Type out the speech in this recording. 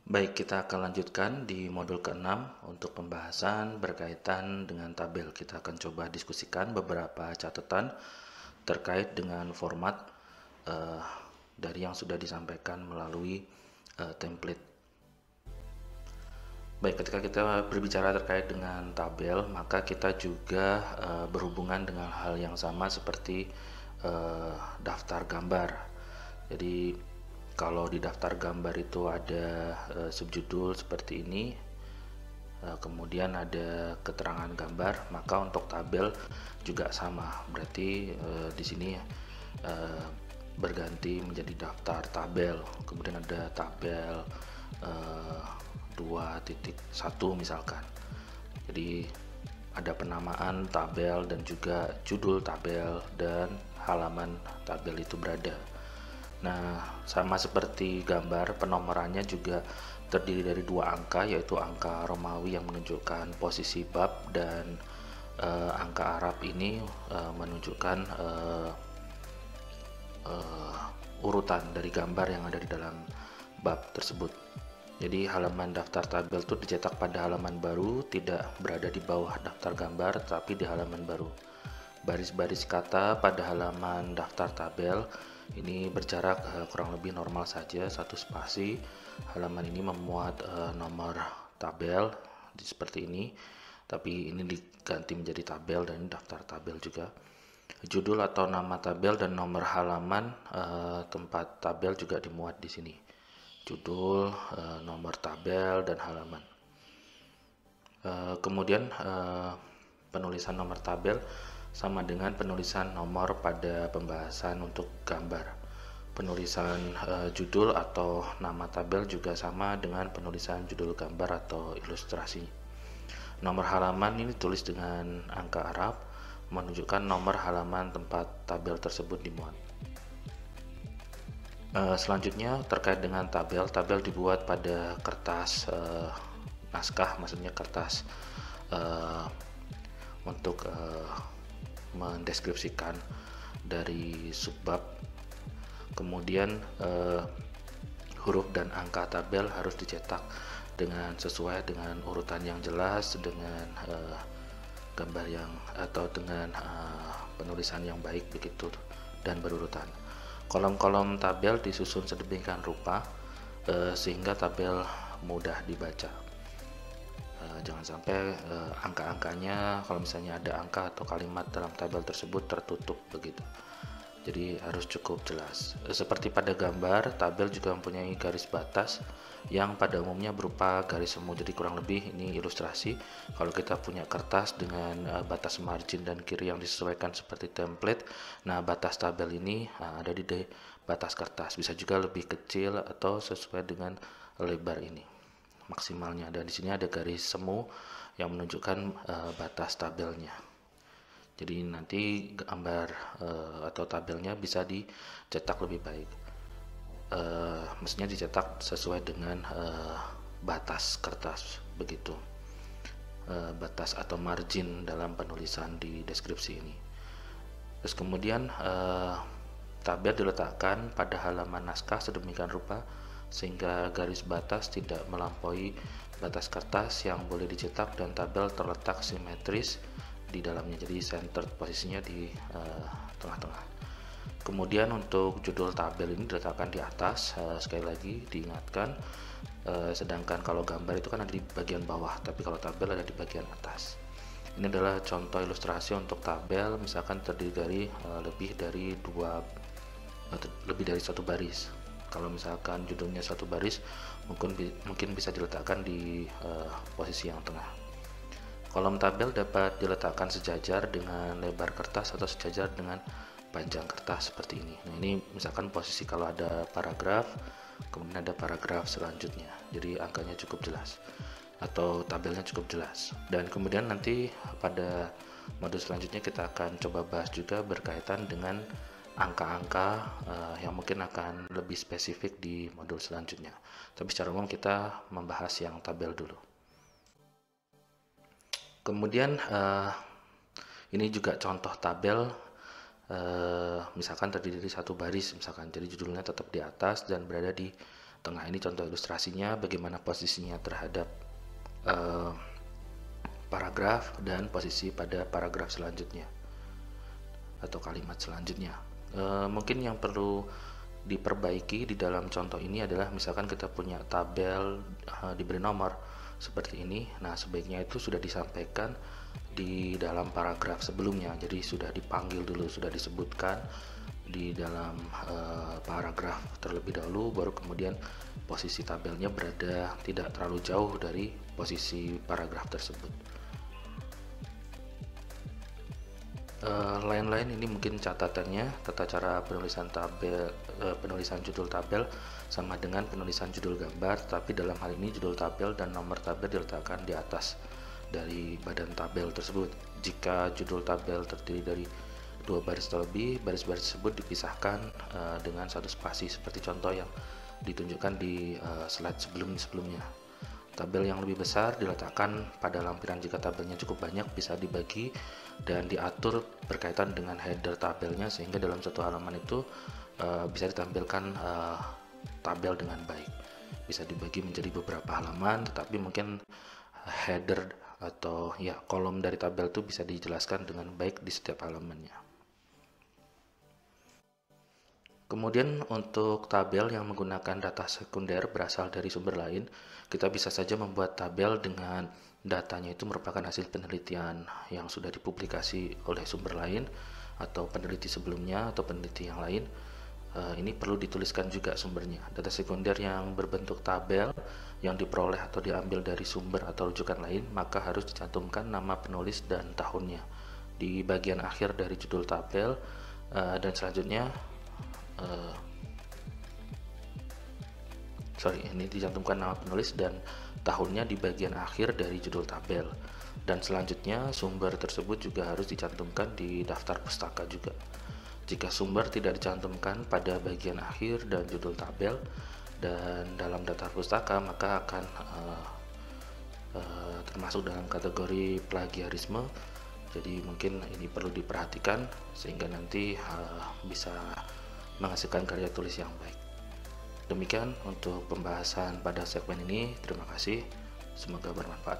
Baik, kita akan lanjutkan di modul ke-6 untuk pembahasan berkaitan dengan tabel. Kita akan coba diskusikan beberapa catatan terkait dengan format eh, dari yang sudah disampaikan melalui template. Baik, ketika kita berbicara terkait dengan tabel, maka kita juga berhubungan dengan hal yang sama seperti daftar gambar. Jadi kalau di daftar gambar itu ada subjudul seperti ini, kemudian ada keterangan gambar, maka untuk tabel juga sama. Berarti di sini berganti menjadi daftar tabel. Kemudian ada tabel 2.1 misalkan. Jadi ada penamaan tabel dan juga judul tabel dan halaman tabel itu berada. Nah, sama seperti gambar, penomorannya juga terdiri dari dua angka, yaitu angka Romawi yang menunjukkan posisi bab dan angka Arab ini menunjukkan urutan dari gambar yang ada di dalam bab tersebut. Jadi halaman daftar tabel itu dicetak pada halaman baru, tidak berada di bawah daftar gambar, tapi di halaman baru. Baris-baris kata pada halaman daftar tabel ini berjarak kurang lebih normal saja, satu spasi. Halaman ini memuat nomor tabel seperti ini, tapi ini diganti menjadi tabel dan ini daftar tabel juga. Judul atau nama tabel dan nomor halaman tempat tabel juga dimuat di sini. Judul, nomor tabel dan halaman. Kemudian penulisan nomor tabel sama dengan penulisan nomor pada pembahasan untuk gambar. Penulisan judul atau nama tabel juga sama dengan penulisan judul gambar atau ilustrasi. Nomor halaman ini ditulis dengan angka Arab, menunjukkan nomor halaman tempat tabel tersebut dimuat. Selanjutnya terkait dengan tabel, tabel dibuat pada kertas naskah, maksudnya kertas untuk mendeskripsikan dari subbab. Kemudian huruf dan angka tabel harus dicetak dengan sesuai dengan urutan yang jelas, dengan gambar yang atau dengan penulisan yang baik begitu dan berurutan. Kolom-kolom tabel disusun sedemikian rupa sehingga tabel mudah dibaca. Jangan sampai angka-angkanya, kalau misalnya ada angka atau kalimat dalam tabel tersebut tertutup begitu. Jadi harus cukup jelas. Seperti pada gambar, tabel juga mempunyai garis batas yang pada umumnya berupa garis semu. Jadi kurang lebih ini ilustrasi. Kalau kita punya kertas dengan batas margin dan kiri yang disesuaikan seperti template, nah batas tabel ini ada di batas kertas. Bisa juga lebih kecil atau sesuai dengan lebar ini maksimalnya. Dan di sini ada garis semu yang menunjukkan batas tabelnya. Jadi nanti gambar atau tabelnya bisa dicetak lebih baik. Mestinya dicetak sesuai dengan batas kertas begitu. Batas atau margin dalam penulisan di deskripsi ini. Terus kemudian tabel diletakkan pada halaman naskah sedemikian rupa sehingga garis batas tidak melampaui batas kertas yang boleh dicetak dan tabel terletak simetris di dalamnya, jadi center posisinya di tengah-tengah. Kemudian untuk judul tabel ini diletakkan di atas, sekali lagi diingatkan, sedangkan kalau gambar itu kan ada di bagian bawah, tapi kalau tabel ada di bagian atas. Ini adalah contoh ilustrasi untuk tabel, misalkan terdiri dari lebih dari satu baris. Kalau misalkan judulnya satu baris, mungkin bisa diletakkan di posisi yang tengah. Kolom tabel dapat diletakkan sejajar dengan lebar kertas atau sejajar dengan panjang kertas seperti ini. Nah, ini misalkan posisi kalau ada paragraf, kemudian ada paragraf selanjutnya. Jadi angkanya cukup jelas atau tabelnya cukup jelas. Dan kemudian nanti pada modul selanjutnya kita akan coba bahas juga berkaitan dengan angka-angka yang mungkin akan lebih spesifik di modul selanjutnya. Tapi secara umum kita membahas yang tabel dulu. Kemudian ini juga contoh tabel, misalkan terdiri dari satu baris, misalkan jadi judulnya tetap di atas dan berada di tengah ini contoh ilustrasinya bagaimana posisinya terhadap paragraf dan posisi pada paragraf selanjutnya atau kalimat selanjutnya. Mungkin yang perlu diperbaiki di dalam contoh ini adalah misalkan kita punya tabel diberi nomor seperti ini. Nah, sebaiknya itu sudah disampaikan di dalam paragraf sebelumnya. Jadi sudah dipanggil dulu, sudah disebutkan di dalam paragraf terlebih dahulu, baru kemudian posisi tabelnya berada tidak terlalu jauh dari posisi paragraf tersebut. Lain-lain ini mungkin catatannya, tata cara penulisan tabel, penulisan judul tabel sama dengan penulisan judul gambar, tapi dalam hal ini judul tabel dan nomor tabel diletakkan di atas dari badan tabel tersebut. Jika judul tabel terdiri dari 2 baris atau lebih, baris-baris tersebut dipisahkan dengan 1 spasi seperti contoh yang ditunjukkan di slide sebelumnya. Tabel yang lebih besar diletakkan pada lampiran jika tabelnya cukup banyak, bisa dibagi dan diatur berkaitan dengan header tabelnya sehingga dalam satu halaman itu bisa ditampilkan tabel dengan baik. Bisa dibagi menjadi beberapa halaman, tetapi mungkin header atau ya kolom dari tabel itu bisa dijelaskan dengan baik di setiap halamannya. Kemudian untuk tabel yang menggunakan data sekunder berasal dari sumber lain, kita bisa saja membuat tabel dengan datanya itu merupakan hasil penelitian yang sudah dipublikasi oleh sumber lain atau peneliti sebelumnya atau peneliti yang lain. Ini perlu dituliskan juga sumbernya. Data sekunder yang berbentuk tabel yang diperoleh atau diambil dari sumber atau rujukan lain, maka harus dicantumkan nama penulis dan tahunnya di bagian akhir dari judul tabel, dan selanjutnya ini dicantumkan nama penulis dan tahunnya di bagian akhir dari judul tabel, dan selanjutnya sumber tersebut juga harus dicantumkan di daftar pustaka juga. Jika sumber tidak dicantumkan pada bagian akhir dan judul tabel dan dalam daftar pustaka, maka akan termasuk dalam kategori plagiarisme. Jadi mungkin ini perlu diperhatikan sehingga nanti bisa menghasilkan karya tulis yang baik. Demikian untuk pembahasan pada segmen ini. Terima kasih. Semoga bermanfaat.